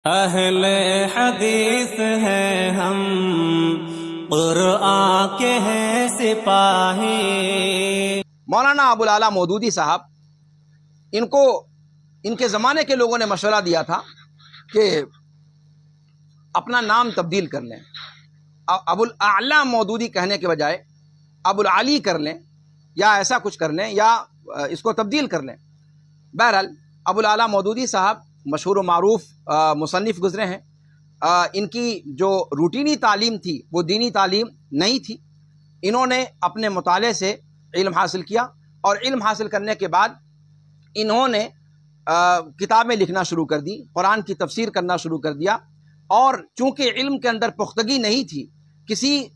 اہل حدیث ہیں ہم، قرآن کے ہیں سپاہی۔ مولانا ابوالعلا مودودی صاحب، ان کے زمانے کے لوگوں نے مشورہ دیا تھا کہ اپنا نام تبدیل کر لیں، ابوالعلا مودودی کہنے کے بجائے ابوالعلی کر لیں، یا ایسا کچھ کر لیں، یا اس کو تبدیل کر لیں۔ بہرحال ابوالعلا مودودی صاحب مشہور و معروف مصنف گزرے ہیں۔ ان کی جو روٹینی تعلیم تھی وہ دینی تعلیم نہیں تھی۔ انہوں نے اپنے مطالعے سے علم حاصل کیا، اور علم حاصل کرنے کے بعد انہوں نے کتابیں لکھنا شروع کر دی، قرآن کی تفسیر کرنا شروع کر دیا، اور چونکہ علم کے اندر پختگی نہیں تھی، کسی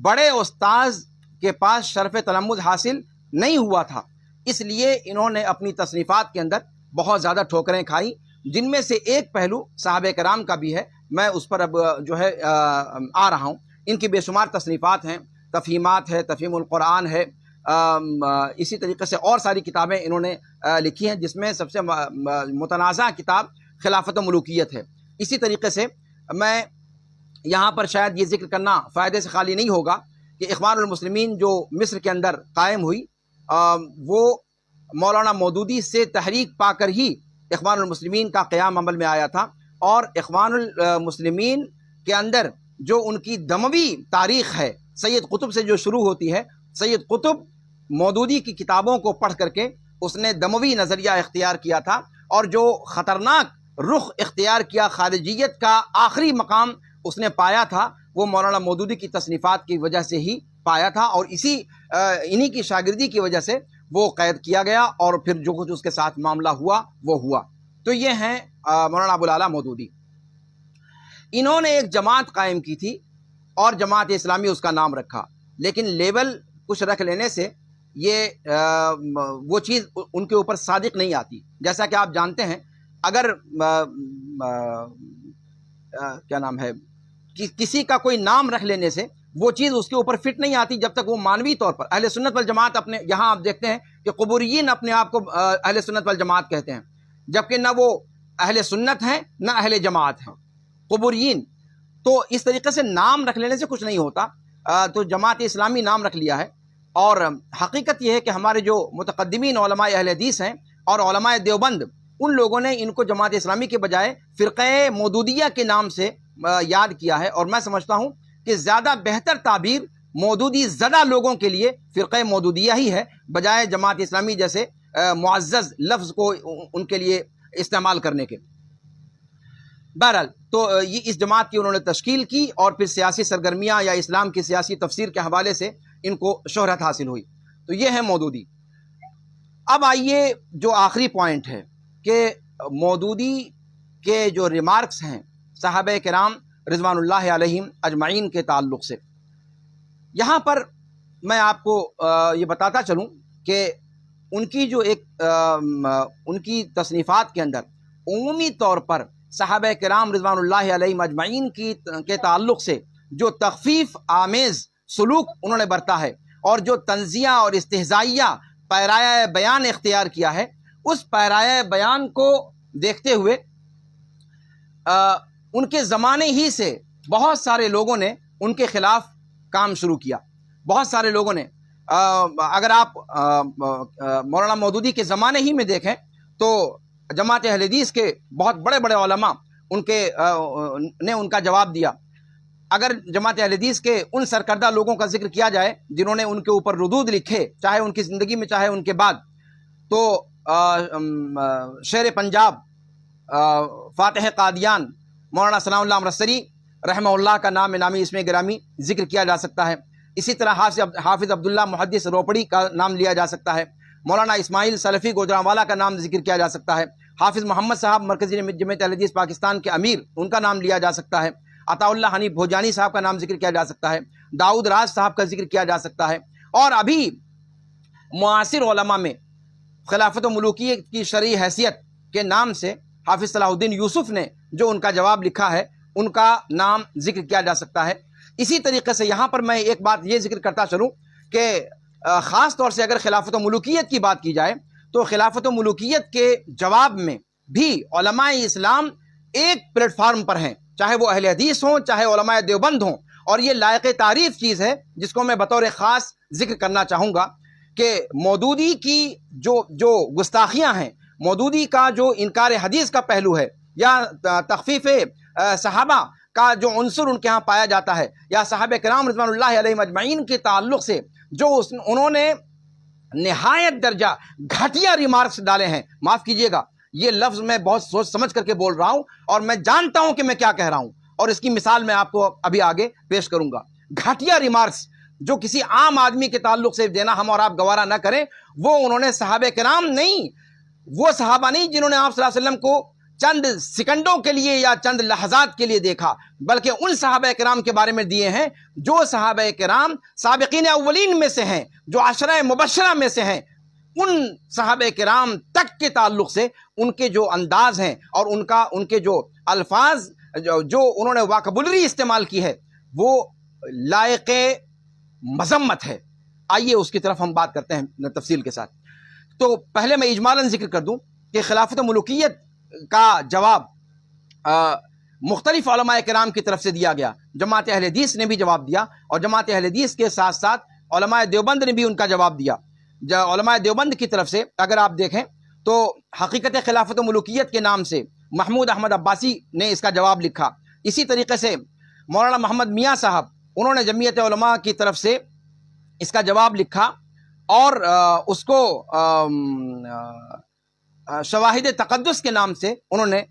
بڑے استاذ کے پاس شرف تلمذ حاصل نہیں ہوا تھا، اس لیے انہوں نے اپنی تصنیفات کے اندر بہت زیادہ ٹھوکریں کھائیں، جن میں سے ایک پہلو صحابہ کرام کا بھی ہے۔ میں اس پر اب جو ہے آ رہا ہوں۔ ان کی بے شمار تصنیفات ہیں، تفہیمات ہے، تفہیم القرآن ہے، اسی طریقے سے اور ساری کتابیں انہوں نے لکھی ہیں، جس میں سب سے متنازع کتاب خلافت و ملوکیت ہے۔ اسی طریقے سے میں یہاں پر شاید یہ ذکر کرنا فائدے سے خالی نہیں ہوگا کہ اخوان المسلمین جو مصر کے اندر قائم ہوئی، وہ مولانا مودودی سے تحریک پا کر ہی اخوان المسلمین کا قیام عمل میں آیا تھا، اور اخوان المسلمین کے اندر جو ان کی دموی تاریخ ہے، سید قطب سے جو شروع ہوتی ہے، سید قطب مودودی کی کتابوں کو پڑھ کر کے اس نے دموی نظریہ اختیار کیا تھا، اور جو خطرناک رخ اختیار کیا، خارجیت کا آخری مقام اس نے پایا تھا، وہ مولانا مودودی کی تصنیفات کی وجہ سے ہی پایا تھا، اور انہی کی شاگردی کی وجہ سے وہ قید کیا گیا، اور پھر جو کچھ اس کے ساتھ معاملہ ہوا وہ ہوا۔ تو یہ ہیں مولانا ابوالعلا مودودی۔ انہوں نے ایک جماعت قائم کی تھی، اور جماعت اسلامی اس کا نام رکھا، لیکن لیبل کچھ رکھ لینے سے یہ وہ چیز ان کے اوپر صادق نہیں آتی۔ جیسا کہ آپ جانتے ہیں، اگر کیا نام ہے، کسی کا کوئی نام رکھ لینے سے وہ چیز اس کے اوپر فٹ نہیں آتی جب تک وہ مانوی طور پر اہل سنت والجماعت اپنے یہاں آپ دیکھتے ہیں کہ قبوریین اپنے آپ کو اہل سنت والجماعت کہتے ہیں، جبکہ نہ وہ اہل سنت ہیں نہ اہل جماعت ہیں، قبوریین۔ تو اس طریقے سے نام رکھ لینے سے کچھ نہیں ہوتا، تو جماعت اسلامی نام رکھ لیا ہے۔ اور حقیقت یہ ہے کہ ہمارے جو متقدمین علماء اہل حدیث ہیں اور علماء دیوبند، ان لوگوں نے ان کو جماعت اسلامی کے بجائے فرقہ مودودیہ کے نام سے یاد کیا ہے، اور میں سمجھتا ہوں کہ زیادہ بہتر تعبیر مودودی زدہ لوگوں کے لیے فرقہ مودودیہ ہی ہے، بجائے جماعت اسلامی جیسے معزز لفظ کو ان کے لیے استعمال کرنے کے۔ بہرحال تو یہ اس جماعت کی انہوں نے تشکیل کی، اور پھر سیاسی سرگرمیاں یا اسلام کی سیاسی تفسیر کے حوالے سے ان کو شہرت حاصل ہوئی۔ تو یہ ہے مودودی۔ اب آئیے جو آخری پوائنٹ ہے کہ مودودی کے جو ریمارکس ہیں صحابہ کرام رضوان اللہ علیہم اجمعین کے تعلق سے، یہاں پر میں آپ کو یہ بتاتا چلوں کہ ان کی جو ان کی تصنیفات کے اندر عمومی طور پر صحابہ کرام رضوان اللہ علیہم اجمعین کے تعلق سے جو تخفیف آمیز سلوک انہوں نے برتا ہے، اور جو تنزیہ اور استہزائیہ پیرایہ بیان اختیار کیا ہے، اس پیرایہ بیان کو دیکھتے ہوئے ان کے زمانے ہی سے بہت سارے لوگوں نے ان کے خلاف کام شروع کیا۔ بہت سارے لوگوں نے، اگر آپ مولانا مودودی کے زمانے ہی میں دیکھیں تو جماعت اہل حدیث کے بہت بڑے بڑے علماء نے ان کا جواب دیا۔ اگر جماعت اہل حدیث کے ان سرکردہ لوگوں کا ذکر کیا جائے جنہوں نے ان کے اوپر ردود لکھے، چاہے ان کی زندگی میں چاہے ان کے بعد، تو شیر پنجاب فاتح قادیان مولانا ثناء اللہ امرتسری رحمہ اللہ کا نام نامی اس میں گرامی ذکر کیا جا سکتا ہے۔ اسی طرح حافظ عبداللہ محدث روپڑی کا نام لیا جا سکتا ہے، مولانا اسماعیل سلفی گوجرانوالا کا نام ذکر کیا جا سکتا ہے، حافظ محمد صاحب مرکزی جمعیت اہل حدیث پاکستان کے امیر، ان کا نام لیا جا سکتا ہے، عطا اللہ حنیف بھوجانی صاحب کا نام ذکر کیا جا سکتا ہے، داؤد راز صاحب کا ذکر کیا جا سکتا ہے، اور ابھی معاصر علماء میں خلافت و ملوکیت کی شرعی حیثیت کے نام سے حافظ صلاح الدین یوسف نے جو ان کا جواب لکھا ہے، ان کا نام ذکر کیا جا سکتا ہے۔ اسی طریقے سے یہاں پر میں ایک بات یہ ذکر کرتا چلوں کہ خاص طور سے اگر خلافت و ملوکیت کی بات کی جائے تو خلافت و ملوکیت کے جواب میں بھی علماء اسلام ایک پلیٹ فارم پر ہیں، چاہے وہ اہل حدیث ہوں چاہے علماء دیوبند ہوں، اور یہ لائق تعریف چیز ہے جس کو میں بطور خاص ذکر کرنا چاہوں گا کہ مودودی کی جو گستاخیاں ہیں، مودودی کا جو انکار حدیث کا پہلو ہے، یا تخفیف صحابہ کا جو عنصر ان کے ہاں پایا جاتا ہے، یا صحابہ کرام رضوان اللہ علیہم اجمعین کے تعلق سے جو انہوں نے نہایت درجہ گھٹیا ریمارکس ڈالے ہیں، معاف کیجئے گا یہ لفظ میں بہت سوچ سمجھ کر کے بول رہا ہوں، اور میں جانتا ہوں کہ میں کیا کہہ رہا ہوں، اور اس کی مثال میں آپ کو ابھی آگے پیش کروں گا۔ گھٹیا ریمارکس جو کسی عام آدمی کے تعلق سے دینا ہم اور آپ گوارا نہ کریں، وہ انہوں نے صحابہ کرام نہیں، وہ صحابہ نہیں جنہوں نے آپ صلی اللہ علیہ وسلم کو چند سیکنڈوں کے لیے یا چند لحظات کے لیے دیکھا، بلکہ ان صحابہ کرام کے بارے میں دیے ہیں جو صحابہ کرام سابقین اولین میں سے ہیں، جو عشرہ مبشرہ میں سے ہیں۔ ان صحابہ کرام تک کے تعلق سے ان کے جو انداز ہیں اور ان کے جو الفاظ جو انہوں نے واکبلری استعمال کی ہے، وہ لائق مذمت ہے۔ آئیے اس کی طرف ہم بات کرتے ہیں تفصیل کے ساتھ۔ تو پہلے میں اجمالاً ذکر کر دوں کہ خلافت ملوکیت کا جواب مختلف علماء کرام کی طرف سے دیا گیا۔ جماعت اہل حدیث نے بھی جواب دیا، اور جماعت اہل حدیث کے ساتھ ساتھ علماء دیوبند نے بھی ان کا جواب دیا۔ علماء دیوبند کی طرف سے اگر آپ دیکھیں تو حقیقت خلافت ملوکیت کے نام سے محمود احمد عباسی نے اس کا جواب لکھا۔ اسی طریقے سے مولانا محمد میاں صاحب انہوں نے جمعیت علماء کی طرف سے اس کا جواب لکھا، اور اس کو شواہد تقدس کے نام سے انہوں نے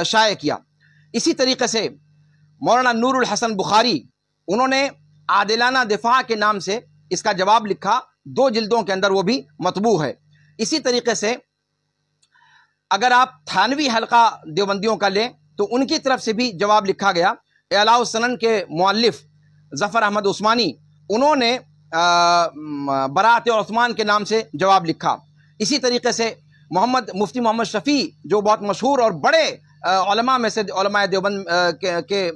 شائع کیا۔ اسی طریقے سے مولانا نور الحسن بخاری انہوں نے عادلانہ دفاع کے نام سے اس کا جواب لکھا، 2 جلدوں کے اندر وہ بھی مطبوع ہے۔ اسی طریقے سے اگر آپ تھانوی حلقہ دیوبندیوں کا لیں تو ان کی طرف سے بھی جواب لکھا گیا۔ اعلاء السنن کے مؤلف ظفر احمد عثمانی انہوں نے براءت عثمان کے نام سے جواب لکھا۔ اسی طریقے سے مفتی محمد شفیع جو بہت مشہور اور بڑے علماء میں سے علماء دیوبند کے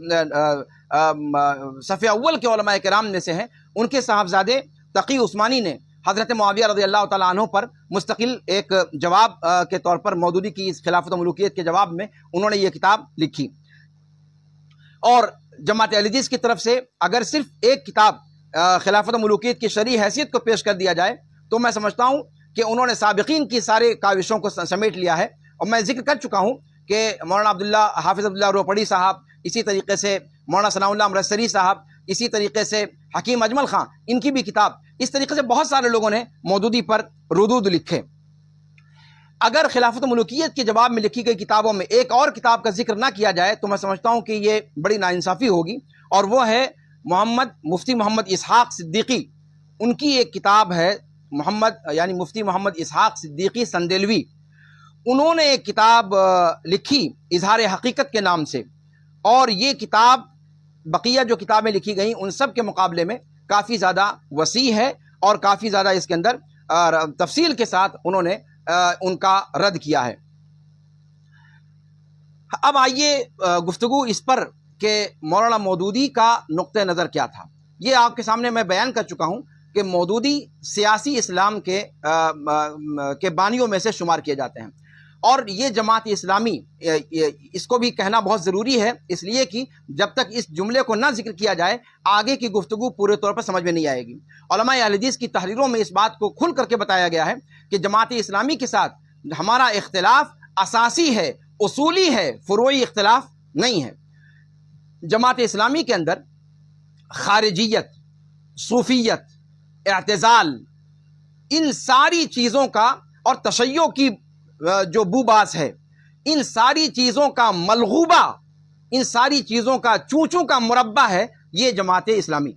صف اول کے علماء کرام میں سے ہیں، ان کے صاحبزادے تقی عثمانی نے حضرت معاویہ رضی اللہ تعالیٰ عنہ پر مستقل ایک جواب کے طور پر مودودی کی اس خلافت و ملوکیت کے جواب میں انہوں نے یہ کتاب لکھی۔ اور جماعت اہل حدیث کی طرف سے اگر صرف ایک کتاب خلافت و ملوکیت کی شرعی حیثیت کو پیش کر دیا جائے تو میں سمجھتا ہوں کہ انہوں نے سابقین کی سارے کاوشوں کو سمیٹ لیا ہے۔ اور میں ذکر کر چکا ہوں کہ مولانا حافظ عبداللہ روپڑی صاحب، اسی طریقے سے مولانا ثناء اللہ امرتسری صاحب، اسی طریقے سے حکیم اجمل خان، ان کی بھی کتاب، اس طریقے سے بہت سارے لوگوں نے مودودی پر ردود لکھے۔ اگر خلافت ملوکیت کے جواب میں لکھی گئی کتابوں میں ایک اور کتاب کا ذکر نہ کیا جائے تو میں سمجھتا ہوں کہ یہ بڑی ناانصافی ہوگی، اور وہ ہے مفتی محمد اسحاق صدیقی۔ ان کی ایک کتاب ہے مفتی محمد اسحاق صدیقی سندیلوی۔ انہوں نے ایک کتاب لکھی اظہار حقیقت کے نام سے، اور یہ کتاب بقیہ جو کتابیں لکھی گئیں ان سب کے مقابلے میں کافی زیادہ وسیع ہے، اور کافی زیادہ اس کے اندر تفصیل کے ساتھ انہوں نے ان کا رد کیا ہے۔ اب آئیے گفتگو اس پر کہ مولانا مودودی کا نقطہ نظر کیا تھا۔ یہ آپ کے سامنے میں بیان کر چکا ہوں کہ مودودی سیاسی اسلام کے بانیوں میں سے شمار کیے جاتے ہیں، اور یہ جماعت اسلامی، اس کو بھی کہنا بہت ضروری ہے، اس لیے کہ جب تک اس جملے کو نہ ذکر کیا جائے آگے کی گفتگو پورے طور پر سمجھ میں نہیں آئے گی۔ علماء اہل حدیث کی تحریروں میں اس بات کو کھل کر کے بتایا گیا ہے کہ جماعت اسلامی کے ساتھ ہمارا اختلاف اساسی ہے، اصولی ہے، فروعی اختلاف نہیں ہے۔ جماعت اسلامی کے اندر خارجیت، صوفیت، اعتزال، ان ساری چیزوں کا، اور تشیع کی جو بوباس ہے، ان ساری چیزوں کا ملغوبہ، ان ساری چیزوں کا چونچوں کا مربع ہے یہ جماعت اسلامی،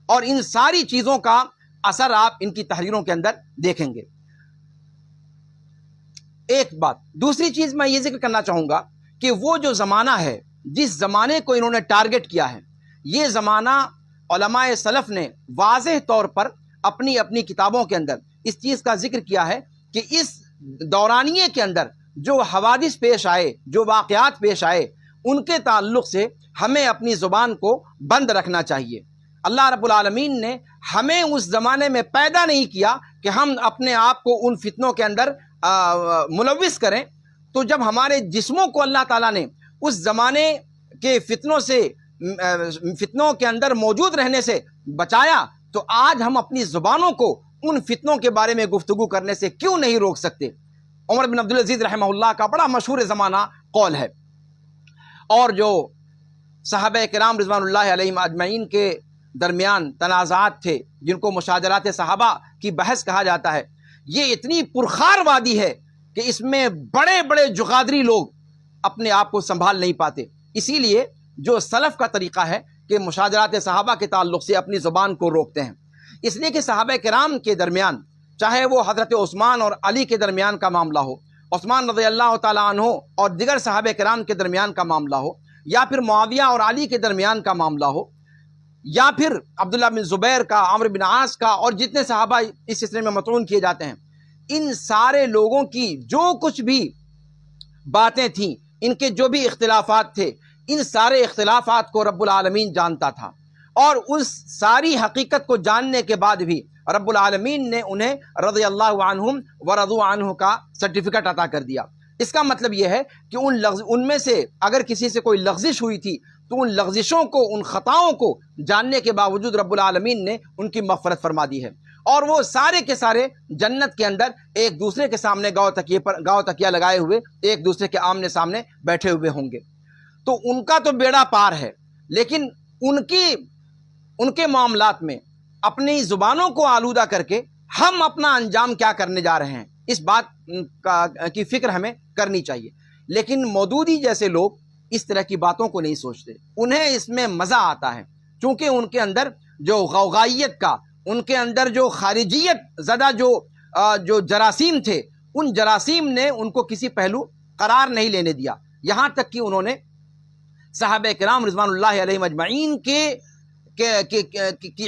اور ان ساری چیزوں کا اثر آپ ان کی تحریروں کے اندر دیکھیں گے۔ ایک بات، دوسری چیز میں یہ ذکر کرنا چاہوں گا کہ وہ جو زمانہ ہے، جس زمانے کو انہوں نے ٹارگٹ کیا ہے، یہ زمانہ علماء سلف نے واضح طور پر اپنی اپنی کتابوں کے اندر اس چیز کا ذکر کیا ہے کہ اس دورانیے کے اندر جو حوادث پیش آئے، جو واقعات پیش آئے، ان کے تعلق سے ہمیں اپنی زبان کو بند رکھنا چاہیے۔ اللہ رب العالمین نے ہمیں اس زمانے میں پیدا نہیں کیا کہ ہم اپنے آپ کو ان فتنوں کے اندر ملوث کریں۔ تو جب ہمارے جسموں کو اللہ تعالیٰ نے اس زمانے کے فتنوں کے اندر موجود رہنے سے بچایا، تو آج ہم اپنی زبانوں کو ان فتنوں کے بارے میں گفتگو کرنے سے کیوں نہیں روک سکتے؟ عمر بن عبدالعزیز رحمہ اللہ کا بڑا مشہور زمانہ قول ہے، اور جو صحابہ کرام رضوان اللہ علیہم اجمعین کے درمیان تنازعات تھے، جن کو مشاجرات صحابہ کی بحث کہا جاتا ہے، یہ اتنی پرخار وادی ہے کہ اس میں بڑے بڑے جغادری لوگ اپنے آپ کو سنبھال نہیں پاتے۔ اسی لیے جو سلف کا طریقہ ہے کہ مشاجرات صحابہ کے تعلق سے اپنی زبان کو روکتے ہیں، اس لیے کہ صحابہ کرام کے درمیان، چاہے وہ حضرت عثمان اور علی کے درمیان کا معاملہ ہو، عثمان رضی اللہ تعالیٰ عنہ اور دیگر صحابہ کرام کے درمیان کا معاملہ ہو، یا پھر معاویہ اور علی کے درمیان کا معاملہ ہو، یا پھر عبداللہ بن زبیر کا، عمرو بن عاص کا، اور جتنے صحابہ اس سلسلے میں مطعون کیے جاتے ہیں، ان سارے لوگوں کی جو کچھ بھی باتیں تھیں، ان کے جو بھی اختلافات تھے، ان سارے اختلافات کو رب العالمین جانتا تھا، اور اس ساری حقیقت کو جاننے کے بعد بھی رب العالمین نے انہیں رضی اللہ عنہم ورضوا عنہ کا سرٹیفکیٹ عطا کر دیا۔ اس کا مطلب یہ ہے کہ ان میں سے اگر کسی سے کوئی لغزش ہوئی تھی تو ان لغزشوں کو، ان خطاؤں کو جاننے کے باوجود رب العالمین نے ان کی مغفرت فرما دی ہے، اور وہ سارے کے سارے جنت کے اندر ایک دوسرے کے سامنے گاؤ تکیہ لگائے ہوئے ایک دوسرے کے آمنے سامنے بیٹھے ہوئے ہوں گے۔ تو ان کا تو بیڑا پار ہے، لیکن ان کے معاملات میں اپنی زبانوں کو آلودہ کر کے ہم اپنا انجام کیا کرنے جا رہے ہیں، اس بات کی فکر ہمیں کرنی چاہیے۔ لیکن مودودی جیسے لوگ اس طرح کی باتوں کو نہیں سوچتے، انہیں اس میں مزہ آتا ہے، چونکہ ان کے اندر جو غوغائیت کا، ان کے اندر جو خارجیت زدہ جو جراثیم تھے، ان جراثیم نے ان کو کسی پہلو قرار نہیں لینے دیا، یہاں تک کہ انہوں نے صحابہ کرام رضوان اللہ علیہم اجمعین کی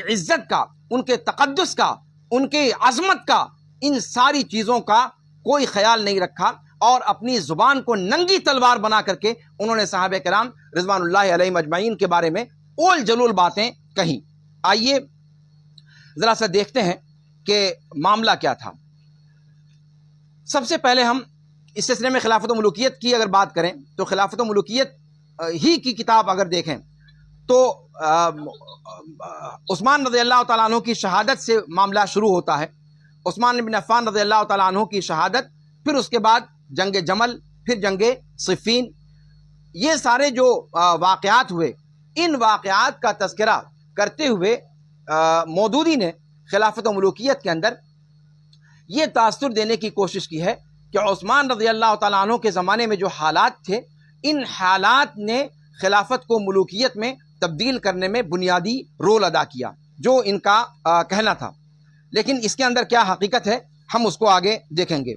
عزت کا، ان کے تقدس کا، ان کے عظمت کا، ان ساری چیزوں کا کوئی خیال نہیں رکھا، اور اپنی زبان کو ننگی تلوار بنا کر کے انہوں نے صحابہ کرام رضوان اللہ علیہم اجمعین کے بارے میں اول جلول باتیں کہیں۔ آئیے ذرا سا دیکھتے ہیں کہ معاملہ کیا تھا۔ سب سے پہلے ہم اس سلسلے میں خلافت و ملوکیت کی اگر بات کریں تو خلافت و ملوکیت ہی کی کتاب اگر دیکھیں تو عثمان رضی اللہ تعالیٰ عنہ کی شہادت سے معاملہ شروع ہوتا ہے۔ عثمان بن عفان رضی اللہ تعالیٰ عنہ کی شہادت، پھر اس کے بعد جنگ جمل، پھر جنگ صفین، یہ سارے جو واقعات ہوئے، ان واقعات کا تذکرہ کرتے ہوئے مودودی نے خلافت و ملوکیت کے اندر یہ تاثر دینے کی کوشش کی ہے کہ عثمان رضی اللہ تعالیٰ عنہ کے زمانے میں جو حالات تھے، ان حالات نے خلافت کو ملوکیت میں تبدیل کرنے میں بنیادی رول ادا کیا، جو ان کا کہنا تھا۔ لیکن اس کے اندر کیا حقیقت ہے، ہم اس کو آگے دیکھیں گے۔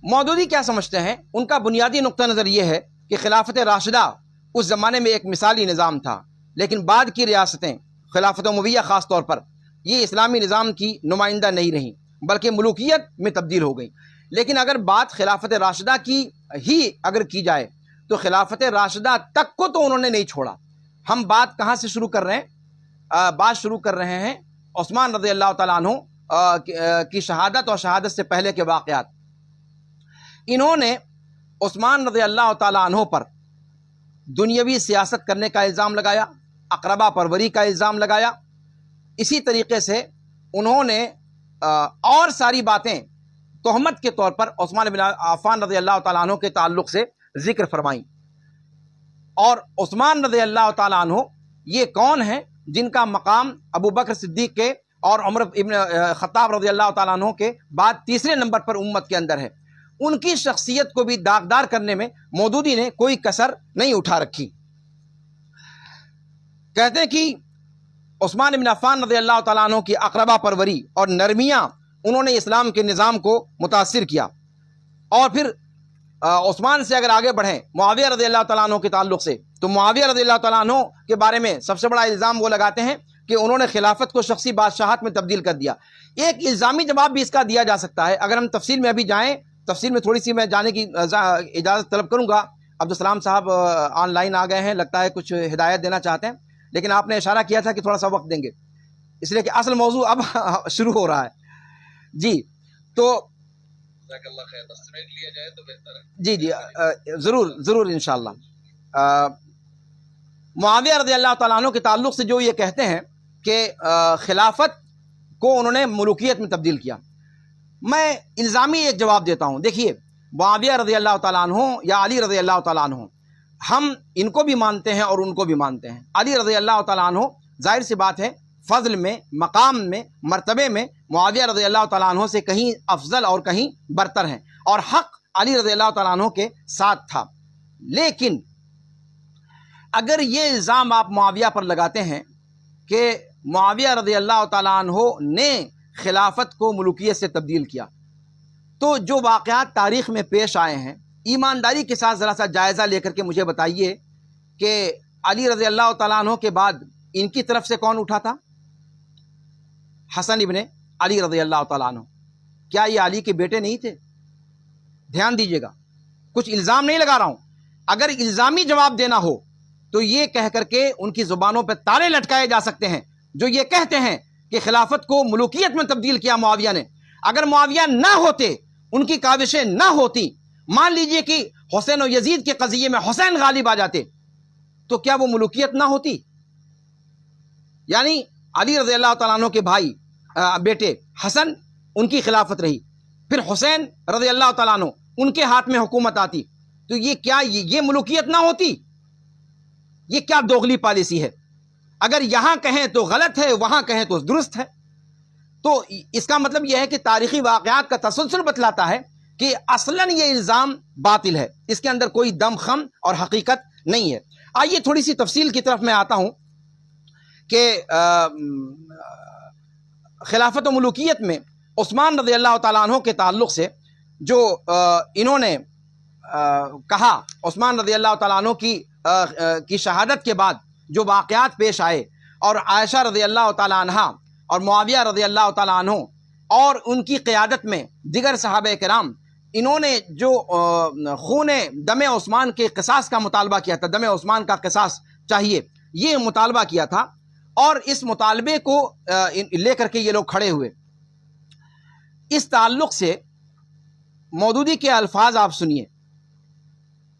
مودودی کیا سمجھتے ہیں؟ ان کا بنیادی نقطہ نظر یہ ہے کہ خلافت راشدہ اس زمانے میں ایک مثالی نظام تھا، لیکن بعد کی ریاستیں، خلافت امویہ خاص طور پر، یہ اسلامی نظام کی نمائندہ نہیں رہیں بلکہ ملوکیت میں تبدیل ہو گئیں۔ لیکن اگر بات خلافت راشدہ کی ہی اگر کی جائے تو خلافت راشدہ تک کو تو انہوں نے نہیں چھوڑا۔ ہم بات کہاں سے شروع کر رہے ہیں؟ بات شروع کر رہے ہیں عثمان رضی اللہ تعالیٰ عنہ کی شہادت اور شہادت سے پہلے کے واقعات۔ انہوں نے عثمان رضی اللہ تعالیٰ عنہ پر دنیاوی سیاست کرنے کا الزام لگایا، اقربا پروری کا الزام لگایا، اسی طریقے سے انہوں نے اور ساری باتیں تہمت کے طور پر عثمان بن عفان رضی اللہ تعالیٰ عنہ کے تعلق سے ذکر فرمائیں۔ اور عثمان رضی اللہ تعالیٰ عنہ یہ کون ہیں جن کا مقام ابو بکر صدیق کے اور عمر ابن خطاب رضی اللہ تعالیٰ عنہ کے بعد تیسرے نمبر پر امت کے اندر ہے، ان کی شخصیت کو بھی داغدار کرنے میں مودودی نے کوئی کسر نہیں اٹھا رکھی۔ کہتے ہیں کہ عثمان بن عفان رضی اللہ تعالیٰ عنہ کی اقربا پروری اور نرمیاں انہوں نے اسلام کے نظام کو متاثر کیا۔ اور پھر عثمان سے اگر آگے بڑھیں معاویہ رضی اللہ تعالیٰ عنہ کے تعلق سے، تو معاویہ رضی اللہ تعالیٰ عنہ کے بارے میں سب سے بڑا الزام وہ لگاتے ہیں کہ انہوں نے خلافت کو شخصی بادشاہت میں تبدیل کر دیا۔ ایک الزامی جواب بھی اس کا دیا جا سکتا ہے، اگر ہم تفصیل میں ابھی جائیں، تفصیل میں تھوڑی سی میں جانے کی اجازت طلب کروں گا۔ عبدالسلام صاحب آن لائن آ گئے ہیں، لگتا ہے کچھ ہدایت دینا چاہتے ہیں، لیکن آپ نے اشارہ کیا تھا کہ تھوڑا سا وقت دیں گے، اس لیے کہ اصل موضوع اب شروع ہو رہا ہے۔ جی، تو جی جی ضرور ضرور انشاءاللہ. معاویہ رضی اللہ تعالیٰ عنہ کے تعلق سے جو یہ کہتے ہیں کہ خلافت کو انہوں نے ملوکیت میں تبدیل کیا، میں الزامی ایک جواب دیتا ہوں. دیکھیے، معاویہ رضی اللہ تعالیٰ عنہ یا علی رضی اللہ تعالیٰ عنہ، ہم ان کو بھی مانتے ہیں اور ان کو بھی مانتے ہیں. علی رضی اللہ تعالیٰ عنہ ظاہر سی بات ہے فضل میں، مقام میں، مرتبے میں معاویہ رضی اللہ تعالیٰ عنہ سے کہیں افضل اور کہیں برتر ہیں، اور حق علی رضی اللہ تعالیٰ عنہ کے ساتھ تھا. لیکن اگر یہ الزام آپ معاویہ پر لگاتے ہیں کہ معاویہ رضی اللہ تعالیٰ عنہ نے خلافت کو ملوکیت سے تبدیل کیا، تو جو واقعات تاریخ میں پیش آئے ہیں، ایمانداری کے ساتھ ذرا سا جائزہ لے کر کے مجھے بتائیے کہ علی رضی اللہ تعالیٰ عنہ کے بعد ان کی طرف سے کون اٹھا تھا؟ حسن ابن علی رضی اللہ تعالیٰ عنہ. کیا یہ علی کے بیٹے نہیں تھے؟ دھیان دیجیے گا، کچھ الزام نہیں لگا رہا ہوں. اگر الزامی جواب دینا ہو تو یہ کہہ کر کے ان کی زبانوں پہ تالے لٹکائے جا سکتے ہیں جو یہ کہتے ہیں کہ خلافت کو ملوکیت میں تبدیل کیا معاویہ نے. اگر معاویہ نہ ہوتے، ان کی کاوشیں نہ ہوتی، مان لیجئے کہ حسین و یزید کے قضیے میں حسین غالب آ جاتے، تو کیا وہ ملوکیت نہ ہوتی؟ یعنی علی رضی اللہ تعالیٰ عنہ کے بھائی بیٹے حسن، ان کی خلافت رہی، پھر حسین رضی اللہ تعالیٰ عنہ ان کے ہاتھ میں حکومت آتی، تو یہ کیا یہ ملوکیت نہ ہوتی؟ یہ کیا دوغلی پالیسی ہے؟ اگر یہاں کہیں تو غلط ہے، وہاں کہیں تو درست ہے. تو اس کا مطلب یہ ہے کہ تاریخی واقعات کا تسلسل بتلاتا ہے کہ اصلاً یہ الزام باطل ہے، اس کے اندر کوئی دم خم اور حقیقت نہیں ہے. آئیے تھوڑی سی تفصیل کی طرف میں آتا ہوں کہ خلافت و ملوکیت میں عثمان رضی اللہ تعالیٰ عنہ کے تعلق سے جو انہوں نے کہا، عثمان رضی اللہ تعالیٰ عنہ کی شہادت کے بعد جو واقعات پیش آئے، اور عائشہ رضی اللہ تعالیٰ عنہ اور معاویہ رضی اللہ تعالیٰ عنہ اور ان کی قیادت میں دیگر صحابہ کرام، انہوں نے جو خون دم عثمان کے قصاص کا مطالبہ کیا تھا، دم عثمان کا قصاص چاہیے، یہ مطالبہ کیا تھا، اور اس مطالبے کو لے کر کے یہ لوگ کھڑے ہوئے. اس تعلق سے مودودی کے الفاظ آپ سنیے.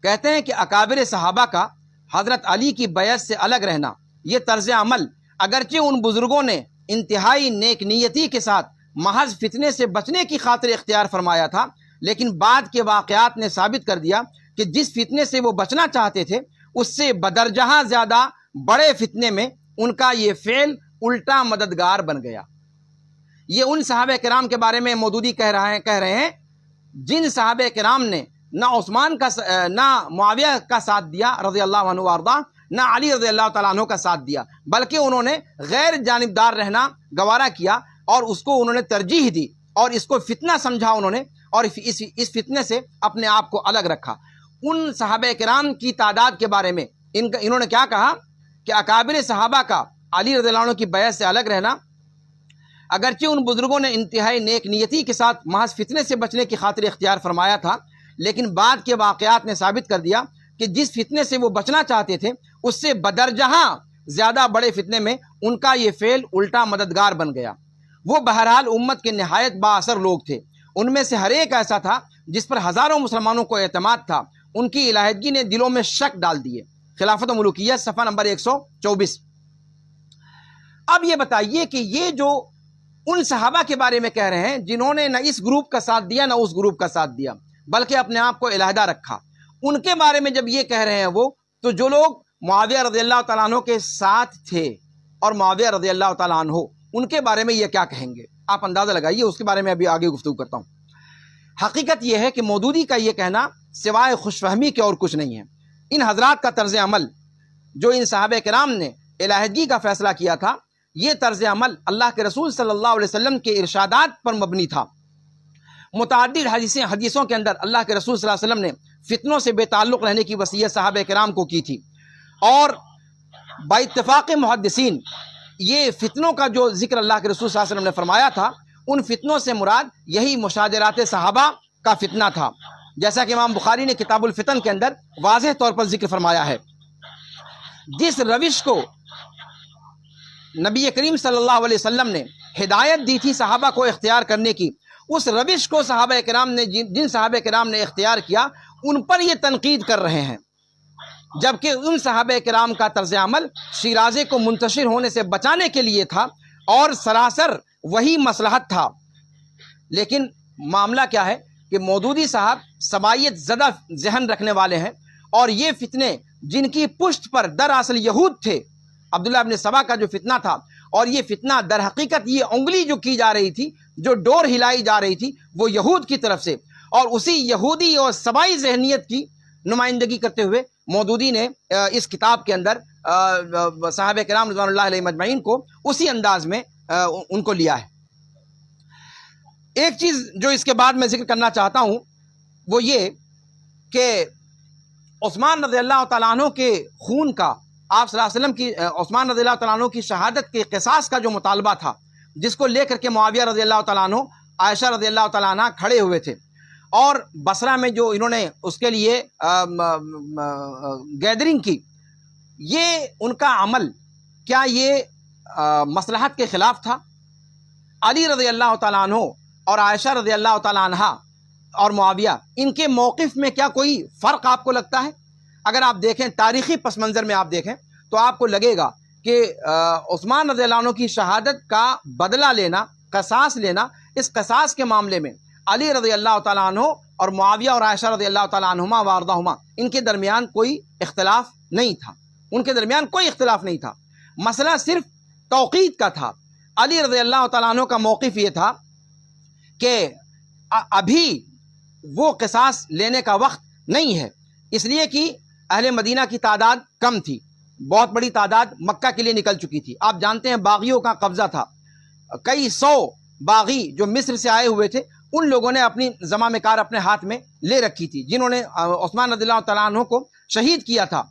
کہتے ہیں کہ اکابر صحابہ کا حضرت علی کی بیعت سے الگ رہنا، یہ طرز عمل اگرچہ ان بزرگوں نے انتہائی نیک نیتی کے ساتھ محض فتنے سے بچنے کی خاطر اختیار فرمایا تھا، لیکن بعد کے واقعات نے ثابت کر دیا کہ جس فتنے سے وہ بچنا چاہتے تھے، اس سے بدرجہ زیادہ بڑے فتنے میں ان کا یہ فعل الٹا مددگار بن گیا. یہ ان صحابہ کرام کے بارے میں مودودی کہہ رہے ہیں جن صحابہ کرام نے نہ معاویہ کا ساتھ دیا رضی اللہ عنہ وارضہ، نہ علی رضی اللہ تعالیٰ عنہ کا ساتھ دیا، بلکہ انہوں نے غیر جانبدار رہنا گوارا کیا اور اس کو انہوں نے ترجیح دی اور اس کو فتنہ سمجھا انہوں نے، اور اس فتنے سے اپنے آپ کو الگ رکھا. ان صحابہ کرام کی تعداد کے بارے میں انہوں نے کیا کہا کہ اکابر صحابہ کا علی رضی اللہ عنہ کی بیعت سے الگ رہنا، اگرچہ ان بزرگوں نے انتہائی نیک نیتی کے ساتھ محض فتنے سے بچنے کی خاطر اختیار فرمایا تھا، لیکن بعد کے واقعات نے ثابت کر دیا کہ جس فتنے سے وہ بچنا چاہتے تھے، اس سے بدرجہ زیادہ بڑے فتنے میں ان کا یہ فعل الٹا مددگار بن گیا. وہ بہرحال امت کے نہایت با اثر لوگ تھے، ان میں سے ہر ایک ایسا تھا جس پر ہزاروں مسلمانوں کو اعتماد تھا، ان کی علیحدگی نے دلوں میں شک ڈال دیے. خلافت و ملوکیت صفحہ نمبر 124. اب یہ بتائیے کہ یہ جو ان صحابہ کے بارے میں کہہ رہے ہیں جنہوں نے نہ اس گروپ کا ساتھ دیا نہ اس گروپ کا ساتھ دیا، بلکہ اپنے آپ کو علیحدہ رکھا، ان کے بارے میں جب یہ کہہ رہے ہیں وہ، تو جو لوگ معاویہ رضی اللہ تعالیٰ عنہ کے ساتھ تھے اور معاویہ رضی اللہ تعالیٰ عنہ، ان کے بارے میں یہ کیا کہیں گے؟ آپ اندازہ لگائیے، اس کے بارے میں ابھی آگے گفتگو کرتا ہوں. حقیقت یہ ہے کہ مودودی کا یہ کہنا سوائے خوش فہمی کے اور کچھ نہیں ہے. ان حضرات کا طرز عمل جو ان صحابہ کرام نے علیحدگی کا فیصلہ کیا تھا، یہ طرز عمل اللہ کے رسول صلی اللہ علیہ وسلم کے ارشادات پر مبنی تھا. متعدد حدیثوں کے اندر اللہ کے رسول صلی اللہ علیہ وسلم نے فتنوں سے بے تعلق رہنے کی وصیت صحابہ کرام کو کی تھی، اور با اتفاق محدثین یہ فتنوں کا جو ذکر اللہ کے رسول صلی اللہ علیہ وسلم نے فرمایا تھا، ان فتنوں سے مراد یہی مشاجرات صحابہ کا فتنہ تھا، جیسا کہ امام بخاری نے کتاب الفتن کے اندر واضح طور پر ذکر فرمایا ہے. جس روش کو نبی کریم صلی اللہ علیہ وسلم نے ہدایت دی تھی صحابہ کو اختیار کرنے کی، اس روش کو صحابہ کرام نے جن صحابہ کرام نے اختیار کیا ان پر یہ تنقید کر رہے ہیں، جبکہ ان صحابہ کرام کا طرز عمل شیرازے کو منتشر ہونے سے بچانے کے لیے تھا اور سراسر وہی مصلحت تھا۔ لیکن معاملہ کیا ہے کہ مودودی صاحب سبائیت زدہ ذہن رکھنے والے ہیں، اور یہ فتنے جن کی پشت پر دراصل یہود تھے، عبداللہ ابن سبا کا جو فتنہ تھا، اور یہ فتنہ در حقیقت یہ انگلی جو کی جا رہی تھی، جو ڈور ہلائی جا رہی تھی، وہ یہود کی طرف سے، اور اسی یہودی اور سبائی ذہنیت کی نمائندگی کرتے ہوئے مودودی نے اس کتاب کے اندر صحابہ کرام رضوان اللہ علیہ مجمعین کو اسی انداز میں ان کو لیا ہے۔ ایک چیز جو اس کے بعد میں ذکر کرنا چاہتا ہوں وہ یہ کہ عثمان رضی اللہ تعالیٰ عنہ کے خون کا، آپ صلی اللہ علیہ وسلم کی عثمان رضی اللہ تعالیٰ عنہ کی شہادت کے قصاص کا جو مطالبہ تھا، جس کو لے کر کے معاویہ رضی اللہ تعالیٰ عنہ، عائشہ رضی اللہ تعالیٰ عنہ کھڑے ہوئے تھے، اور بصرہ میں جو انہوں نے اس کے لیے گیدرنگ کی، یہ ان کا عمل کیا یہ مصلحت کے خلاف تھا؟ علی رضی اللہ تعالیٰ عنہ اور عائشہ رضی اللہ تعالیٰ عنہ اور معاویہ، ان کے موقف میں کیا کوئی فرق آپ کو لگتا ہے؟ اگر آپ دیکھیں تاریخی پس منظر میں آپ دیکھیں تو آپ کو لگے گا کہ عثمان رضی اللہ عنہ کی شہادت کا بدلہ لینا، قصاص لینا، اس قصاص کے معاملے میں علی رضی اللہ تعالیٰ عنہ اور معاویہ اور عائشہ رضی اللہ تعالیٰ عنہما واردہما، ان کے درمیان کوئی اختلاف نہیں تھا، ان کے درمیان کوئی اختلاف نہیں تھا، مسئلہ صرف توقیت کا تھا۔ علی رضی اللہ تعالیٰ عنہ کا موقف یہ تھا کہ ابھی وہ قصاص لینے کا وقت نہیں ہے، اس لیے کہ اہل مدینہ کی تعداد کم تھی، بہت بڑی تعداد مکہ کے لیے نکل چکی تھی۔ آپ جانتے ہیں باغیوں کا قبضہ تھا، کئی سو باغی جو مصر سے آئے ہوئے تھے، ان لوگوں نے اپنی زمام کار اپنے ہاتھ میں لے رکھی تھی، جنہوں نے عثمان رضی اللہ تعالیٰ عنہ کو شہید کیا تھا۔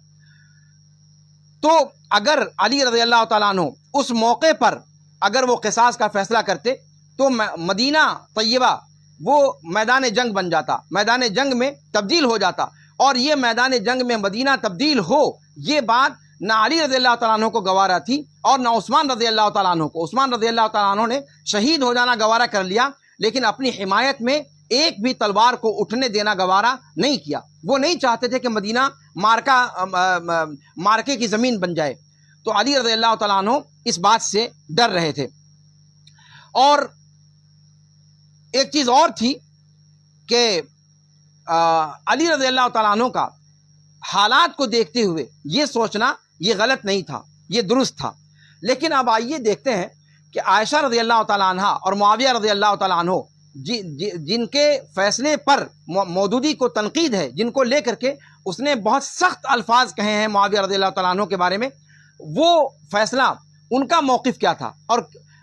تو اگر علی رضی اللہ تعالیٰ عنہ اس موقع پر اگر وہ قصاص کا فیصلہ کرتے تو مدینہ طیبہ وہ میدان جنگ بن جاتا، میدان جنگ میں تبدیل ہو جاتا، اور یہ میدان جنگ میں مدینہ تبدیل ہو، یہ بات نہ علی رضی اللہ تعالیٰ عنہ کو گوارا تھی اور نہ عثمان رضی اللہ تعالیٰ عنہ کو۔ عثمان رضی اللہ تعالیٰ عنہ نے شہید ہو جانا گوارا کر لیا، لیکن اپنی حمایت میں ایک بھی تلوار کو اٹھنے دینا گوارا نہیں کیا۔ وہ نہیں چاہتے تھے کہ مدینہ مارکے کی زمین بن جائے، تو علی رضی اللہ تعالیٰ عنہ اس بات سے ڈر رہے تھے۔ اور ایک چیز اور تھی کہ علی رضی اللہ تعالیٰ عنہ کا حالات کو دیکھتے ہوئے یہ سوچنا یہ غلط نہیں تھا، یہ درست تھا۔ لیکن اب آئیے دیکھتے ہیں کہ عائشہ رضی اللہ تعالیٰ عنہ اور معاویہ رضی اللہ تعالیٰ عنہ جن کے فیصلے پر مودودی کو تنقید ہے، جن کو لے کر کے اس نے بہت سخت الفاظ کہے ہیں معاویہ رضی اللہ تعالیٰ عنہ کے بارے میں، وہ فیصلہ ان کا موقف کیا تھا؟ اور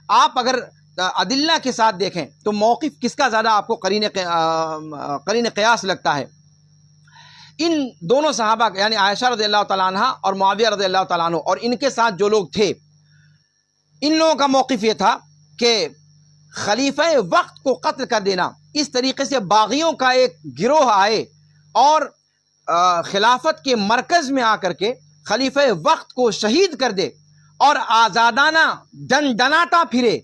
آپ اگر ادلہ کے ساتھ دیکھیں تو موقف کس کا زیادہ آپ کو قرین قیاس لگتا ہے؟ ان دونوں صحابہ یعنی عائشہ رضی اللہ تعالیٰ عنہ اور معاویہ رضی اللہ تعالیٰ عنہ اور ان کے ساتھ جو لوگ تھے، ان لوگوں کا موقف یہ تھا کہ خلیفہ وقت کو قتل کر دینا، اس طریقے سے باغیوں کا ایک گروہ آئے اور خلافت کے مرکز میں آ کر کے خلیفہ وقت کو شہید کر دے اور آزادانہ ڈنڈناتا پھرے،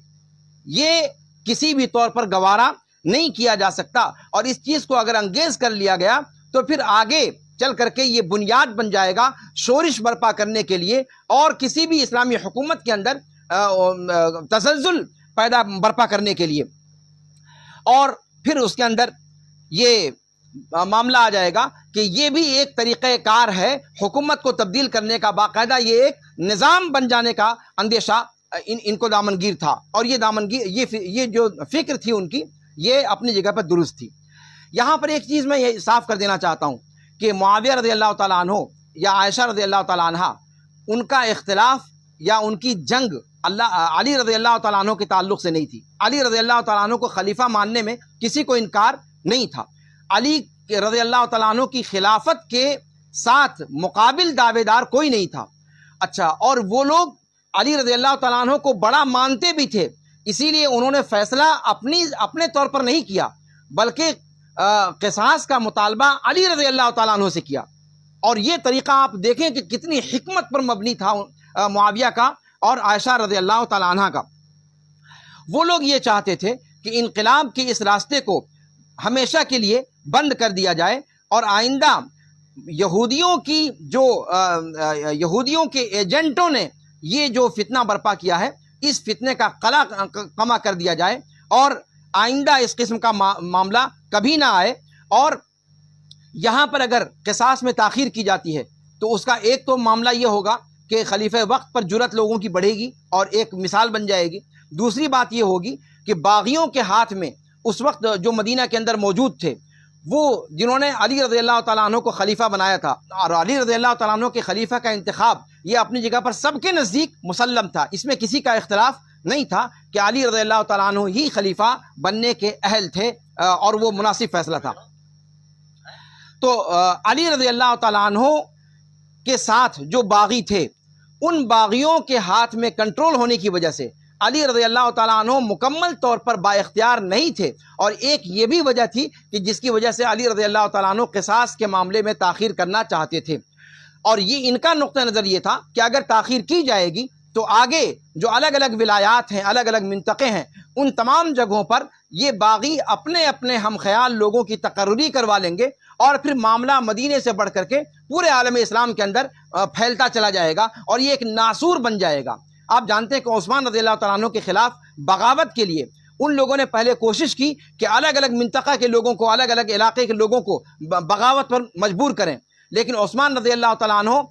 یہ کسی بھی طور پر گوارا نہیں کیا جا سکتا۔ اور اس چیز کو اگر انگیز کر لیا گیا تو پھر آگے چل کر کے یہ بنیاد بن جائے گا شورش برپا کرنے کے لیے اور کسی بھی اسلامی حکومت کے اندر تزلزل برپا کرنے کے لیے، اور پھر اس کے اندر یہ معاملہ آ جائے گا کہ یہ بھی ایک طریقہ کار ہے حکومت کو تبدیل کرنے کا، باقاعدہ یہ ایک نظام بن جانے کا اندیشہ ان کو دامنگیر تھا، اور یہ دامنگیر یہ جو فکر تھی ان کی، یہ اپنی جگہ پر درست تھی۔ یہاں پر ایک چیز میں یہ صاف کر دینا چاہتا ہوں کہ معاویہ رضی اللہ تعالیٰ عنہ یا عائشہ رضی اللہ تعالیٰ عنہ، ان کا اختلاف یا ان کی جنگ علی رضی اللہ تعالیٰ عنہ کے تعلق سے نہیں تھی۔ علی رضی اللہ تعالیٰ عنہ کو خلیفہ ماننے میں کسی کو انکار نہیں تھا۔ علی رضی اللہ تعالیٰ عنہ کی خلافت کے ساتھ مقابل دعوے دار کوئی نہیں تھا۔ اچھا، اور وہ لوگ علی رضی اللہ تعالیٰ عنہ کو بڑا مانتے بھی تھے، اسی لیے انہوں نے فیصلہ اپنے طور پر نہیں کیا، بلکہ قصاص کا مطالبہ علی رضی اللہ تعالیٰ عنہ سے کیا۔ اور یہ طریقہ آپ دیکھیں کہ کتنی حکمت پر مبنی تھا معاویہ کا اور عائشہ رضی اللہ تعالیٰ عنہ کا۔ وہ لوگ یہ چاہتے تھے کہ انقلاب کے اس راستے کو ہمیشہ کے لیے بند کر دیا جائے اور آئندہ یہودیوں کے ایجنٹوں نے یہ جو فتنہ برپا کیا ہے اس فتنے کا قمع کر دیا جائے اور آئندہ اس قسم کا معاملہ کبھی نہ آئے. اور یہاں پر اگر قصاص میں تاخیر کی جاتی ہے تو اس کا ایک تو معاملہ یہ ہوگا کہ خلیفہ وقت پر جرأت لوگوں کی بڑھے گی اور ایک مثال بن جائے گی. دوسری بات یہ ہوگی کہ باغیوں کے ہاتھ میں اس وقت جو مدینہ کے اندر موجود تھے وہ جنہوں نے علی رضی اللہ تعالیٰ عنہ کو خلیفہ بنایا تھا، اور علی رضی اللہ تعالیٰ عنہ کے خلیفہ کا انتخاب یہ اپنی جگہ پر سب کے نزدیک مسلم تھا، اس میں کسی کا اختلاف نہیں تھا کہ علی رضی اللہ تعالیٰ عنہ ہی خلیفہ بننے کے اہل تھے اور وہ مناسب فیصلہ تھا. تو علی رضی اللہ تعالیٰ عنہ کے ساتھ جو باغی تھے ان باغیوں کے ہاتھ میں کنٹرول ہونے کی وجہ سے علی رضی اللہ تعالیٰ عنہ مکمل طور پر با اختیار نہیں تھے، اور ایک یہ بھی وجہ تھی کہ جس کی وجہ سے علی رضی اللہ تعالیٰ عنہ قصاص کے معاملے میں تاخیر کرنا چاہتے تھے. اور یہ ان کا نقطہ نظر یہ تھا کہ اگر تاخیر کی جائے گی تو آگے جو الگ الگ ولایات ہیں، الگ الگ منطقے ہیں، ان تمام جگہوں پر یہ باغی اپنے اپنے ہم خیال لوگوں کی تقرری کروا لیں گے اور پھر معاملہ مدینے سے بڑھ کر کے پورے عالم اسلام کے اندر پھیلتا چلا جائے گا اور یہ ایک ناسور بن جائے گا. آپ جانتے ہیں کہ عثمان رضی اللہ تعالیٰ عنہ کے خلاف بغاوت کے لیے ان لوگوں نے پہلے کوشش کی کہ الگ الگ منطقہ کے لوگوں کو، الگ الگ علاقے کے لوگوں کو بغاوت پر مجبور کریں، لیکن عثمان رضی اللہ تعالیٰ عنہ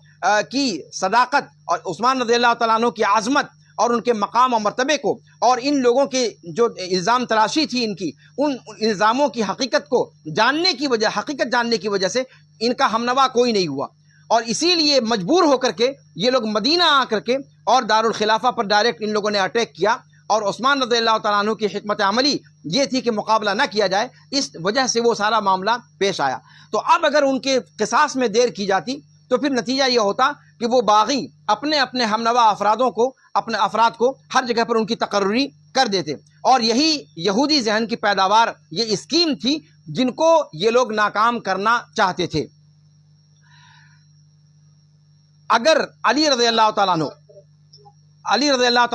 کی صداقت اور عثمان رضی اللہ تعالیٰ عنہ کی عظمت اور ان کے مقام و مرتبے کو اور ان لوگوں کے جو الزام تراشی تھی ان کی، ان الزاموں کی حقیقت جاننے کی وجہ سے ان کا ہمنوا کوئی نہیں ہوا، اور اسی لیے مجبور ہو کر کے یہ لوگ مدینہ آ کر کے اور دارالخلافہ پر ڈائریکٹ ان لوگوں نے اٹیک کیا. اور عثمان رضی اللہ تعالیٰ عنہ کی حکمت عملی یہ تھی کہ مقابلہ نہ کیا جائے، اس وجہ سے وہ سارا معاملہ پیش آیا. تو اب اگر ان کے قصاص میں دیر کی جاتی تو پھر نتیجہ یہ ہوتا کہ وہ باغی اپنے اپنے ہمنوا افراد کو ہر جگہ پر ان کی تقرری کر دیتے، اور یہی یہودی ذہن کی پیداوار یہ اسکیم تھی جن کو یہ لوگ ناکام کرنا چاہتے تھے. اگر علی رضی اللہ تعالیٰ عنہ علی رضی اللہ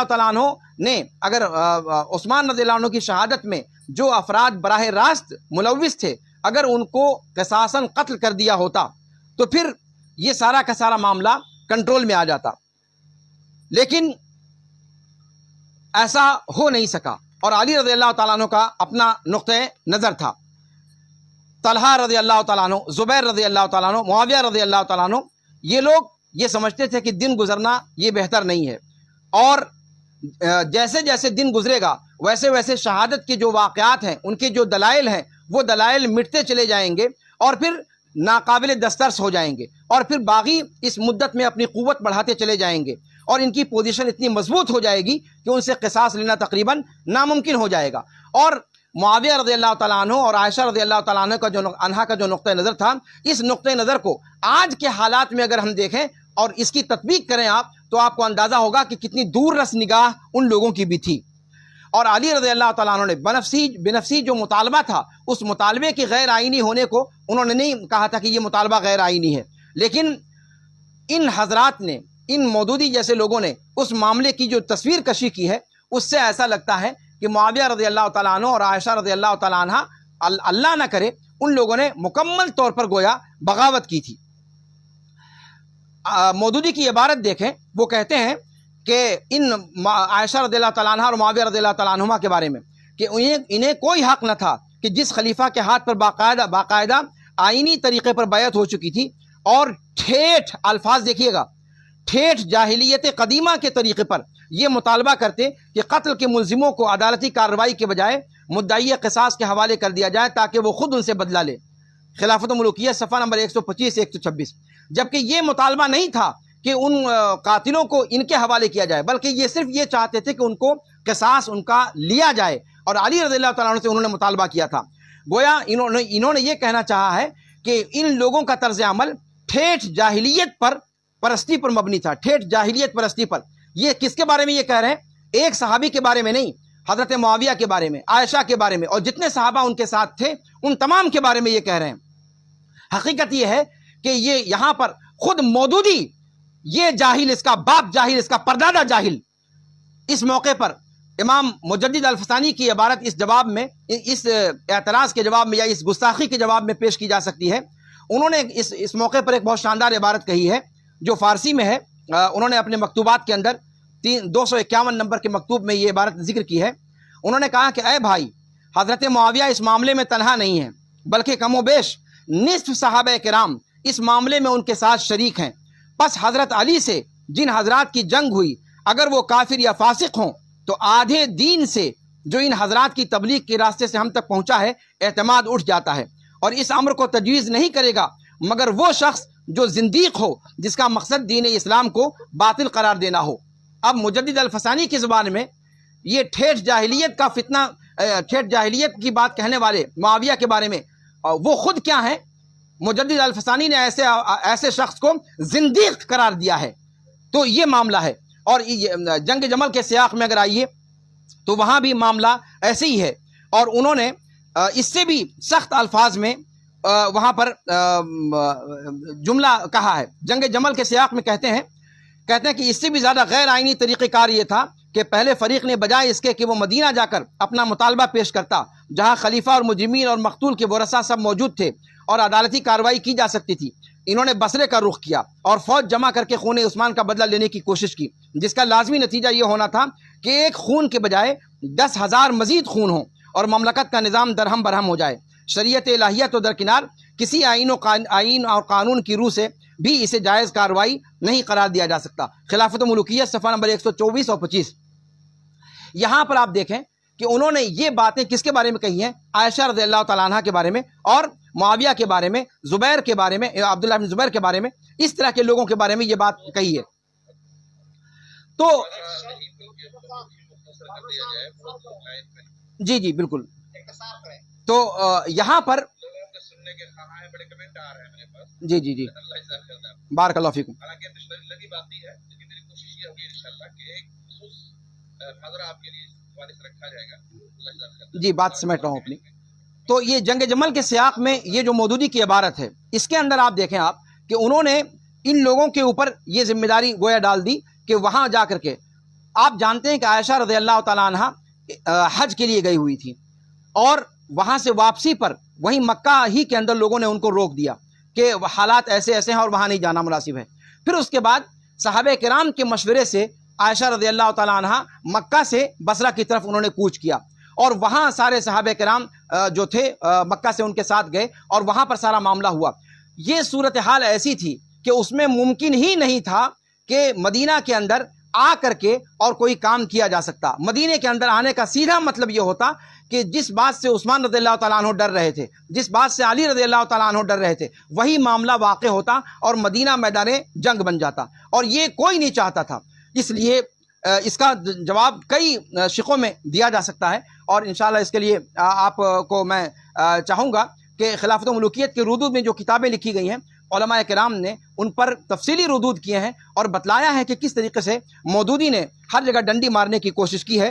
تعالیٰ عنہ نے اگر عثمان رضی اللہ عنہ کی شہادت میں جو افراد براہ راست ملوث تھے اگر ان کو قصاصاً قتل کر دیا ہوتا تو پھر یہ سارا کا سارا معاملہ کنٹرول میں آ جاتا، لیکن ایسا ہو نہیں سکا. اور علی رضی اللہ تعالیٰ عنہ کا اپنا نقطۂ نظر تھا. طلحہ رضی اللہ تعالیٰ عنہ، زبیر رضی اللہ تعالیٰ عنہ، معاویہ رضی اللہ تعالیٰ عنہ، یہ لوگ یہ سمجھتے تھے کہ دن گزرنا یہ بہتر نہیں ہے، اور جیسے جیسے دن گزرے گا ویسے ویسے شہادت کے جو واقعات ہیں، ان کے جو دلائل ہیں وہ دلائل مٹتے چلے جائیں گے اور پھر ناقابل دسترس ہو جائیں گے، اور پھر باغی اس مدت میں اپنی قوت بڑھاتے چلے جائیں گے اور ان کی پوزیشن اتنی مضبوط ہو جائے گی کہ ان سے قصاص لینا تقریباً ناممکن ہو جائے گا. اور معاویہ رضی اللہ تعالیٰ عنہ اور عائشہ رضی اللہ تعالیٰ عنہ کا جو نقطۂ نظر تھا، اس نقطۂ نظر کو آج کے حالات میں اگر ہم دیکھیں اور اس کی تطبیق کریں تو آپ کو اندازہ ہوگا کہ کتنی دور رس نگاہ ان لوگوں کی بھی تھی. اور علی رضی اللہ تعالیٰ عنہ نے بنفسی جو مطالبہ تھا اس مطالبے کی غیر آئینی ہونے کو انہوں نے نہیں کہا تھا کہ یہ مطالبہ غیر آئینی ہے، لیکن ان حضرات نے، ان مودودی جیسے لوگوں نے اس معاملے کی جو تصویر کشی کی ہے اس سے ایسا لگتا ہے کہ معاویہ رضی اللہ تعالیٰ عنہ اور عائشہ رضی اللہ تعالیٰ عنہ، اللہ نہ کرے، ان لوگوں نے مکمل طور پر گویا بغاوت کی تھی. مودودی کی عبارت دیکھیں، وہ کہتے ہیں کہ ان عائشہ رضی اللہ تعالیٰ عنہ اور معاویہ رضی اللہ تعالیٰ عنہما کے بارے میں کہ انہیں کوئی حق نہ تھا کہ جس خلیفہ کے ہاتھ پر باقاعدہ آئینی طریقے پر بیعت ہو چکی تھی اور ٹھیٹھ الفاظ دیکھیے گا، ٹھیٹھ جاہلیت قدیمہ کے طریقے پر یہ مطالبہ کرتے کہ قتل کے ملزموں کو عدالتی کارروائی کے بجائے مدعی قصاص کے حوالے کر دیا جائے تاکہ وہ خود ان سے بدلہ لے. خلافت ملوکیہ صفحہ نمبر 125-126. جبکہ یہ مطالبہ نہیں تھا کہ ان قاتلوں کو ان کے حوالے کیا جائے، بلکہ یہ صرف یہ چاہتے تھے کہ ان کو قصاص ان کا لیا جائے، اور علی رضی اللہ تعالیٰ عنہ سے انہوں نے مطالبہ کیا تھا. گویا انہوں نے یہ کہنا چاہا ہے کہ ان لوگوں کا طرز عمل ٹھیٹھ جاہلیت پرستی پر مبنی تھا، ٹھیٹھ جاہلیت پرستی پر. یہ کس کے بارے میں یہ کہہ رہے ہیں؟ ایک صحابی کے بارے میں نہیں، حضرت معاویہ کے بارے میں، عائشہ کے بارے میں، اور جتنے صحابہ ان کے ساتھ تھے ان تمام کے بارے میں یہ کہہ رہے ہیں. حقیقت یہ ہے کہ یہ یہاں پر خود مودودی، یہ جاہل، اس کا باپ جاہل، اس کا پردادا جاہل، اس موقع پر امام مجدد الفسانی کی عبارت اس جواب میں، اس اعتراض کے جواب میں یا اس گستاخی کے جواب میں پیش کی جا سکتی ہے۔ انہوں نے اس موقع پر ایک بہت شاندار عبارت کہی ہے جو فارسی میں ہے۔ انہوں نے اپنے مکتوبات کے اندر 251 نمبر کے مکتوب میں یہ عبارت ذکر کی ہے۔ انہوں نے کہا کہ اے بھائی، حضرت معاویہ اس معاملے میں تنہا نہیں ہیں، بلکہ کم و بیش نصف صحابہ کرام اس معاملے میں ان کے ساتھ شریک ہیں۔ پس حضرت علی سے جن حضرات کی جنگ ہوئی، اگر وہ کافر یا فاسق ہوں تو آدھے دین سے جو ان حضرات کی تبلیغ کے راستے سے ہم تک پہنچا ہے اعتماد اٹھ جاتا ہے، اور اس امر کو تجویز نہیں کرے گا مگر وہ شخص جو زندیق ہو، جس کا مقصد دین اسلام کو باطل قرار دینا ہو۔ اب مجدد الفسانی کی زبان میں یہ ٹھیٹھ جاہلیت کا فتنہ، ٹھیٹھ جاہلیت کی بات کہنے والے معاویہ کے بارے میں وہ خود کیا ہیں؟ مجدد الفسانی نے ایسے شخص کو زندیق قرار دیا ہے۔ تو یہ معاملہ ہے، اور جنگ جمل کے سیاق میں اگر آئیے تو وہاں بھی معاملہ ایسے ہی ہے، اور انہوں نے اس سے بھی سخت الفاظ میں وہاں پر جملہ کہا ہے۔ جنگ جمل کے سیاق میں کہتے ہیں کہ اس سے بھی زیادہ غیر آئینی طریقہ کار یہ تھا کہ پہلے فریق نے بجائے اس کے کہ وہ مدینہ جا کر اپنا مطالبہ پیش کرتا، جہاں خلیفہ اور مجرمین اور مقتول کے ورثاء سب موجود تھے اور عدالتی کارروائی کی جا سکتی تھی، انہوں نے بصرے کا رخ کیا اور فوج جمع کر کے خون عثمان کا بدلہ لینے کی کوشش کی، جس کا لازمی نتیجہ یہ ہونا تھا کہ ایک خون کے بجائے 10,000 مزید خون ہوں اور مملکت کا نظام درہم برہم ہو جائے۔ شریعت الہیہ تو درکنار، کسی آئین اور قانون کی روح سے بھی اسے جائز کارروائی نہیں قرار دیا جا سکتا۔ خلافت و ملوکیت صفحہ نمبر 124 اور 25۔ یہاں پر آپ دیکھیں کہ انہوں نے یہ باتیں کس کے بارے میں کہی ہیں؟ عائشہ رضی اللہ تعالیٰ عنہ کے بارے میں، اور معاویہ کے بارے میں، زبیر کے بارے میں، عبداللہ بن زبیر کے بارے میں، اس طرح کے لوگوں کے بارے میں یہ بات کہی ہے۔ تو جی جی بالکل۔ تو یہاں پر جی جی جی بارک اللہ فیکم۔ جی بات سمیٹ رہا ہوں اپنی۔ تو یہ جنگ جمل کے سیاق میں یہ جو مودودی کی عبارت ہے، اس کے اندر آپ دیکھیں کہ انہوں نے ان لوگوں کے اوپر یہ ذمہ داری گویا ڈال دی کہ وہاں جا کر کے، آپ جانتے ہیں کہ عائشہ رضی اللہ تعالیٰ عنہ حج کے لیے گئی ہوئی تھی، اور وہاں سے واپسی پر وہیں مکہ ہی کے اندر لوگوں نے ان کو روک دیا کہ حالات ایسے ایسے ہیں اور وہاں نہیں جانا مناسب ہے۔ پھر اس کے بعد صحابہ کرام کے مشورے سے عائشہ رضی اللہ تعالیٰ عنہ مکہ سے بصرہ کی طرف انہوں نے کوچ کیا، اور وہاں سارے صحابہ کرام جو تھے مکہ سے ان کے ساتھ گئے، اور وہاں پر سارا معاملہ ہوا۔ یہ صورتحال ایسی تھی کہ اس میں ممکن ہی نہیں تھا کہ مدینہ کے اندر آ کر کے اور کوئی کام کیا جا سکتا۔ مدینہ کے اندر آنے کا سیدھا مطلب یہ ہوتا کہ جس بات سے عثمان رضی اللہ تعالیٰ عنہ ڈر رہے تھے، جس بات سے علی رضی اللہ تعالیٰ عنہ ڈر رہے تھے، وہی معاملہ واقع ہوتا اور مدینہ میدان جنگ بن جاتا، اور یہ کوئی نہیں چاہتا تھا۔ اس لیے اس کا جواب کئی شقوں میں دیا جا سکتا ہے، اور انشاءاللہ اس کے لیے آپ کو میں چاہوں گا کہ خلافت و ملوکیت کے ردود میں جو کتابیں لکھی گئی ہیں، علماء کرام نے ان پر تفصیلی ردود کیے ہیں اور بتلایا ہے کہ کس طریقے سے مودودی نے ہر جگہ ڈنڈی مارنے کی کوشش کی ہے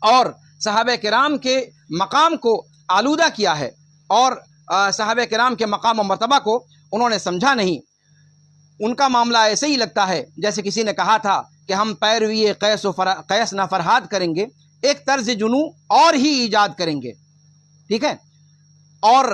اور صحابہ کرام کے مقام کو آلودہ کیا ہے، اور صحابہ کرام کے مقام و مرتبہ کو انہوں نے سمجھا نہیں۔ ان کا معاملہ ایسے ہی لگتا ہے جیسے کسی نے کہا تھا کہ ہم پیروی قیس نہ فرہاد کریں گے، ایک طرز جنوں اور ہی ایجاد کریں گے، ٹھیک ہے۔ اور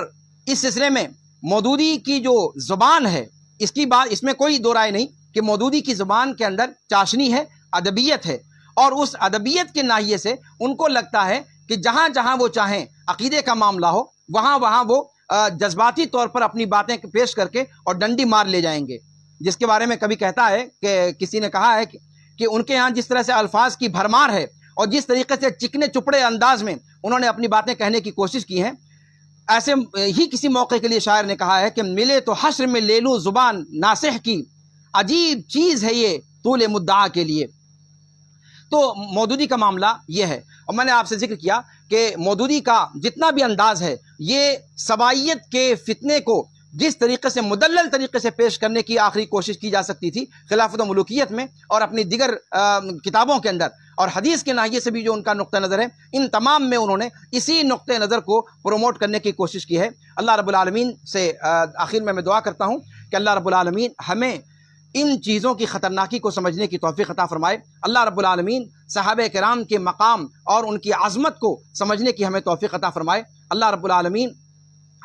اس سلسلے میں مودودی کی جو زبان ہے، اس میں کوئی دو رائے نہیں کہ مودودی کی زبان کے اندر چاشنی ہے، ادبیت ہے، اور اس ادبیت کے ناحیے سے ان کو لگتا ہے کہ جہاں جہاں وہ چاہیں عقیدے کا معاملہ ہو، وہاں وہاں وہ جذباتی طور پر اپنی باتیں پیش کر کے اور ڈنڈی مار لے جائیں گے، جس کے بارے میں کبھی کہتا ہے کہ کسی نے کہا ہے کہ ان کے ہاں جس طرح سے الفاظ کی بھرمار ہے اور جس طریقے سے چکنے چپڑے انداز میں انہوں نے اپنی باتیں کہنے کی کوشش کی ہیں، ایسے ہی کسی موقع کے لیے شاعر نے کہا ہے کہ ملے تو حشر میں لے لوں زبان ناصح کی، عجیب چیز ہے یہ طول مدعا کے لیے۔ تو مودودی کا معاملہ یہ ہے، اور میں نے آپ سے ذکر کیا کہ مودودی کا جتنا بھی انداز ہے، یہ سبائیت کے فتنے کو جس طریقے سے مدلل طریقے سے پیش کرنے کی آخری کوشش کی جا سکتی تھی خلافت و ملوکیت میں اور اپنی دیگر کتابوں کے اندر، اور حدیث کے ناحیے سے بھی جو ان کا نقطہ نظر ہے، ان تمام میں انہوں نے اسی نقطہ نظر کو پروموٹ کرنے کی کوشش کی ہے۔ اللہ رب العالمین سے آخر میں دعا کرتا ہوں کہ اللہ رب العالمین ہمیں ان چیزوں کی خطرناکی کو سمجھنے کی توفیق عطا فرمائے۔ اللہ رب العالمین صحابہ کرام کے مقام اور ان کی عظمت کو سمجھنے کی ہمیں توفیق عطا فرمائے۔ اللہ رب العالمین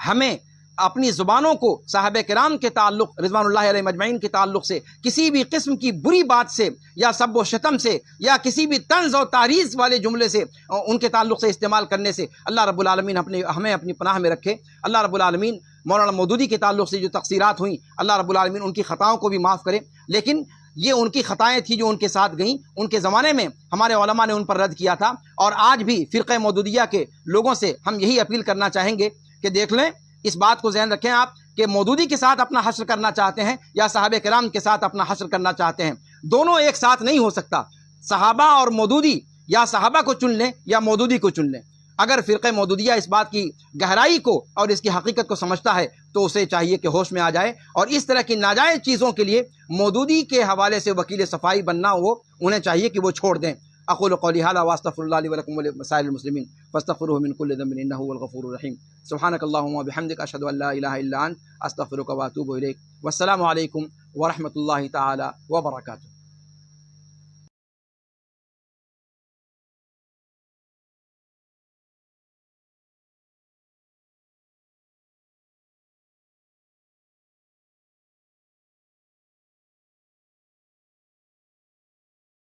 ہمیں اپنی زبانوں کو صحابہ کرام کے تعلق رضوان اللہ علیہ مجمعین کے تعلق سے کسی بھی قسم کی بری بات سے یا سب و شتم سے یا کسی بھی طنز و تعریض والے جملے سے ان کے تعلق سے استعمال کرنے سے اللہ رب العالمین ہمیں اپنی پناہ میں رکھے۔ اللہ رب العالمین مولانا مودودی کے تعلق سے جو تقصیرات ہوئیں اللہ رب العالمین ان کی خطاؤں کو بھی معاف کرے، لیکن یہ ان کی خطائیں تھیں جو ان کے ساتھ گئیں، ان کے زمانے میں ہمارے علماء نے ان پر رد کیا تھا، اور آج بھی فرقہ مودودیہ کے لوگوں سے ہم یہی اپیل کرنا چاہیں گے کہ دیکھ لیں، اس بات کو ذہن رکھیں آپ کہ مودودی کے ساتھ اپنا حشر کرنا چاہتے ہیں یا صحابہ کرام کے ساتھ اپنا حشر کرنا چاہتے ہیں، دونوں ایک ساتھ نہیں ہو سکتا۔ صحابہ اور مودودی، یا صحابہ کو چن لیں یا مودودی کو چن لیں۔ اگر فرقہ مودودیہ اس بات کی گہرائی کو اور اس کی حقیقت کو سمجھتا ہے تو اسے چاہیے کہ ہوش میں آ جائے اور اس طرح کی ناجائز چیزوں کے لیے مودودی کے حوالے سے وکیل صفائی بننا ہو، انہیں چاہیے کہ وہ چھوڑ دیں۔ اقول قولی ھذا واستغفر اللہ لی ولکم ولسائر المسلمین فاستغفروہ من کل ذنب انہ هو الغفور الرحیم۔ سبحانک اللہم وبحمدک اشہد ان لا الہ الا انت استغفرک واتوب الیک۔ والسلام علیکم ورحمۃ اللہ تعالی وبرکاتہ۔